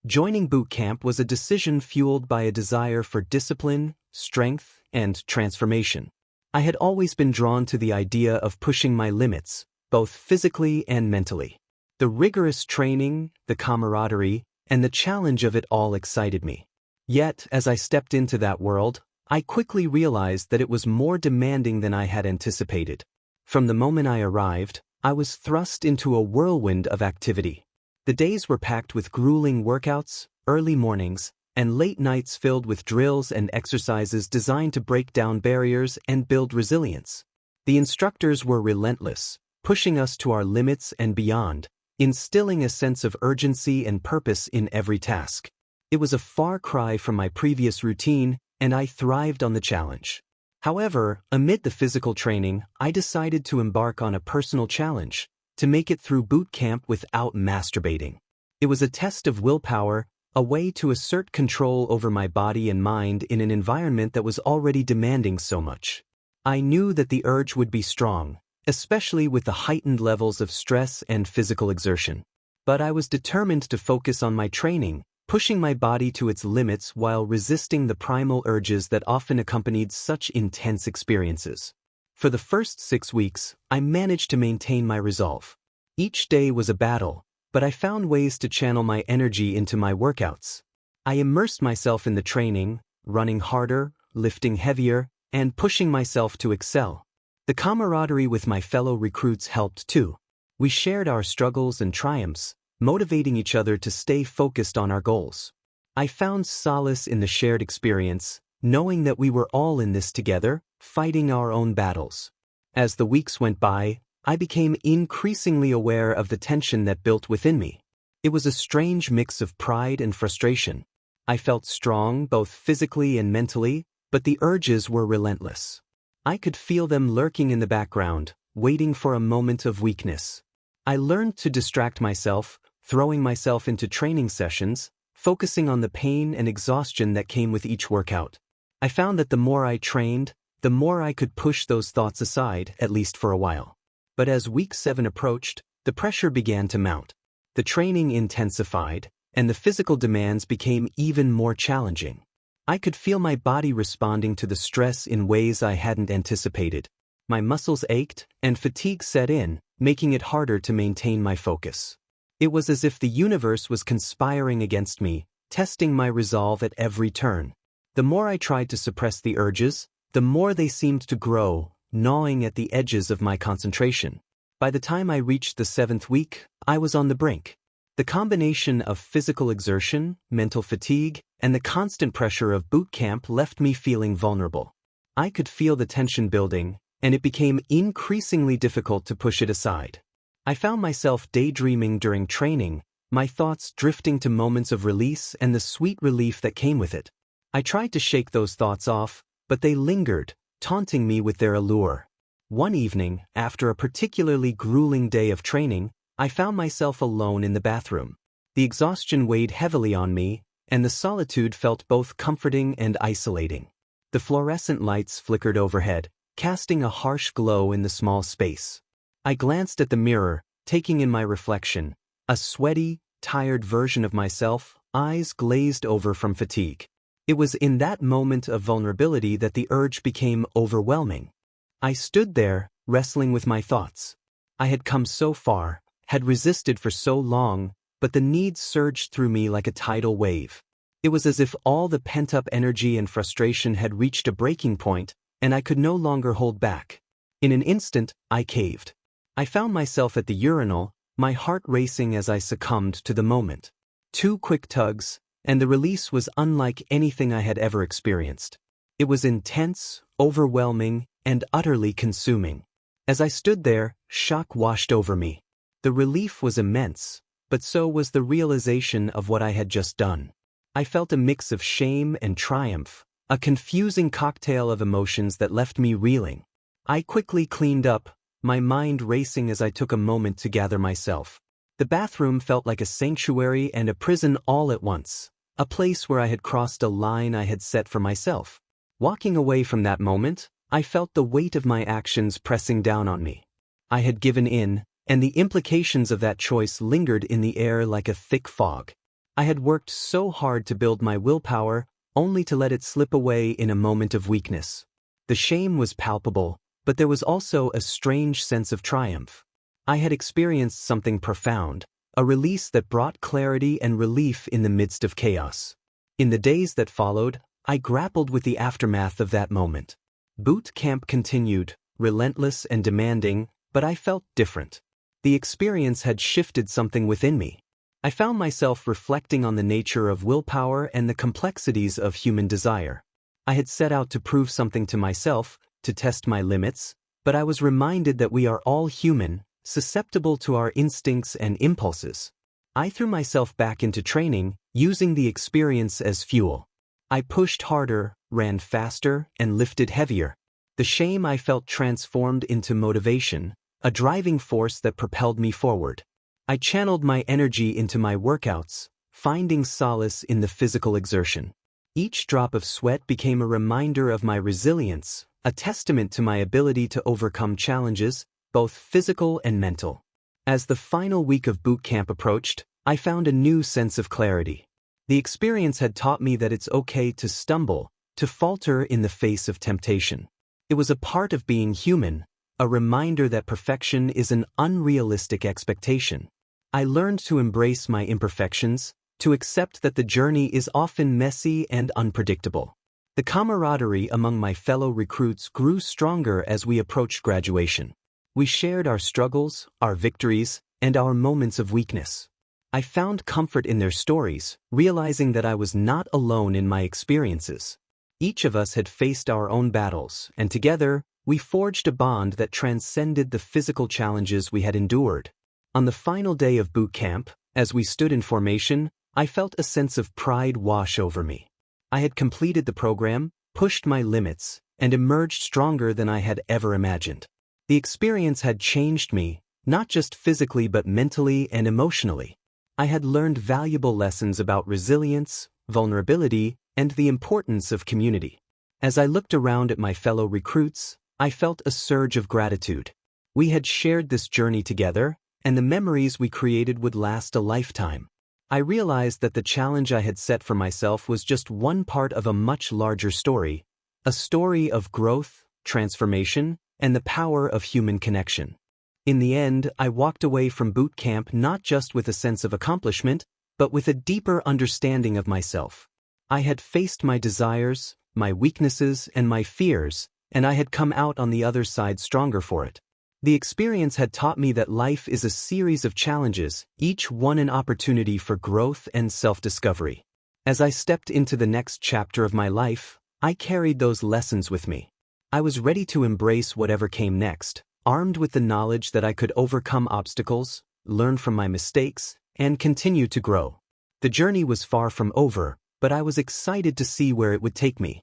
Joining boot camp was a decision fueled by a desire for discipline, strength, and transformation. I had always been drawn to the idea of pushing my limits, both physically and mentally. The rigorous training, the camaraderie, and the challenge of it all excited me. Yet, as I stepped into that world, I quickly realized that it was more demanding than I had anticipated. From the moment I arrived, I was thrust into a whirlwind of activity. The days were packed with grueling workouts, early mornings, and late nights filled with drills and exercises designed to break down barriers and build resilience. The instructors were relentless, pushing us to our limits and beyond, instilling a sense of urgency and purpose in every task. It was a far cry from my previous routine, and I thrived on the challenge. However, amid the physical training, I decided to embark on a personal challenge, to make it through boot camp without masturbating. It was a test of willpower, a way to assert control over my body and mind in an environment that was already demanding so much. I knew that the urge would be strong, especially with the heightened levels of stress and physical exertion. But I was determined to focus on my training, pushing my body to its limits while resisting the primal urges that often accompanied such intense experiences. For the first 6 weeks, I managed to maintain my resolve. Each day was a battle, but I found ways to channel my energy into my workouts. I immersed myself in the training, running harder, lifting heavier, and pushing myself to excel. The camaraderie with my fellow recruits helped too. We shared our struggles and triumphs, motivating each other to stay focused on our goals. I found solace in the shared experience, knowing that we were all in this together, fighting our own battles. As the weeks went by, I became increasingly aware of the tension that built within me. It was a strange mix of pride and frustration. I felt strong both physically and mentally, but the urges were relentless. I could feel them lurking in the background, waiting for a moment of weakness. I learned to distract myself, throwing myself into training sessions, focusing on the pain and exhaustion that came with each workout. I found that the more I trained, the more I could push those thoughts aside, at least for a while. But as week 7 approached, the pressure began to mount. The training intensified, and the physical demands became even more challenging. I could feel my body responding to the stress in ways I hadn't anticipated. My muscles ached, and fatigue set in, making it harder to maintain my focus. It was as if the universe was conspiring against me, testing my resolve at every turn. The more I tried to suppress the urges, the more they seemed to grow, gnawing at the edges of my concentration. By the time I reached the 7th week, I was on the brink. The combination of physical exertion, mental fatigue, and the constant pressure of boot camp left me feeling vulnerable. I could feel the tension building, and it became increasingly difficult to push it aside. I found myself daydreaming during training, my thoughts drifting to moments of release and the sweet relief that came with it. I tried to shake those thoughts off, but they lingered, taunting me with their allure. One evening, after a particularly grueling day of training, I found myself alone in the bathroom. The exhaustion weighed heavily on me, and the solitude felt both comforting and isolating. The fluorescent lights flickered overhead, casting a harsh glow in the small space. I glanced at the mirror, taking in my reflection, a sweaty, tired version of myself, eyes glazed over from fatigue. It was in that moment of vulnerability that the urge became overwhelming. I stood there, wrestling with my thoughts. I had come so far, had resisted for so long, but the need surged through me like a tidal wave. It was as if all the pent-up energy and frustration had reached a breaking point, and I could no longer hold back. In an instant, I caved. I found myself at the urinal, my heart racing as I succumbed to the moment. 2 quick tugs, and the release was unlike anything I had ever experienced. It was intense, overwhelming, and utterly consuming. As I stood there, shock washed over me. The relief was immense, but so was the realization of what I had just done. I felt a mix of shame and triumph, a confusing cocktail of emotions that left me reeling. I quickly cleaned up, my mind racing as I took a moment to gather myself. The bathroom felt like a sanctuary and a prison all at once, a place where I had crossed a line I had set for myself. Walking away from that moment, I felt the weight of my actions pressing down on me. I had given in, and the implications of that choice lingered in the air like a thick fog. I had worked so hard to build my willpower, only to let it slip away in a moment of weakness. The shame was palpable, but there was also a strange sense of triumph. I had experienced something profound, a release that brought clarity and relief in the midst of chaos. In the days that followed, I grappled with the aftermath of that moment. Boot camp continued, relentless and demanding, but I felt different. The experience had shifted something within me. I found myself reflecting on the nature of willpower and the complexities of human desire. I had set out to prove something to myself, to test my limits, but I was reminded that we are all human, susceptible to our instincts and impulses. I threw myself back into training, using the experience as fuel. I pushed harder, ran faster, and lifted heavier. The shame I felt transformed into motivation, a driving force that propelled me forward. I channeled my energy into my workouts, finding solace in the physical exertion. Each drop of sweat became a reminder of my resilience, a testament to my ability to overcome challenges, both physical and mental. As the final week of boot camp approached, I found a new sense of clarity. The experience had taught me that it's okay to stumble, to falter in the face of temptation. It was a part of being human, a reminder that perfection is an unrealistic expectation. I learned to embrace my imperfections, to accept that the journey is often messy and unpredictable. The camaraderie among my fellow recruits grew stronger as we approached graduation. We shared our struggles, our victories, and our moments of weakness. I found comfort in their stories, realizing that I was not alone in my experiences. Each of us had faced our own battles, and together, we forged a bond that transcended the physical challenges we had endured. On the final day of boot camp, as we stood in formation, I felt a sense of pride wash over me. I had completed the program, pushed my limits, and emerged stronger than I had ever imagined. The experience had changed me, not just physically but mentally and emotionally. I had learned valuable lessons about resilience, vulnerability, and the importance of community. As I looked around at my fellow recruits, I felt a surge of gratitude. We had shared this journey together, and the memories we created would last a lifetime. I realized that the challenge I had set for myself was just one part of a much larger story, a story of growth, transformation, and the power of human connection. In the end, I walked away from boot camp not just with a sense of accomplishment, but with a deeper understanding of myself. I had faced my desires, my weaknesses, and my fears, and I had come out on the other side stronger for it. The experience had taught me that life is a series of challenges, each one an opportunity for growth and self-discovery. As I stepped into the next chapter of my life, I carried those lessons with me. I was ready to embrace whatever came next, armed with the knowledge that I could overcome obstacles, learn from my mistakes, and continue to grow. The journey was far from over, but I was excited to see where it would take me.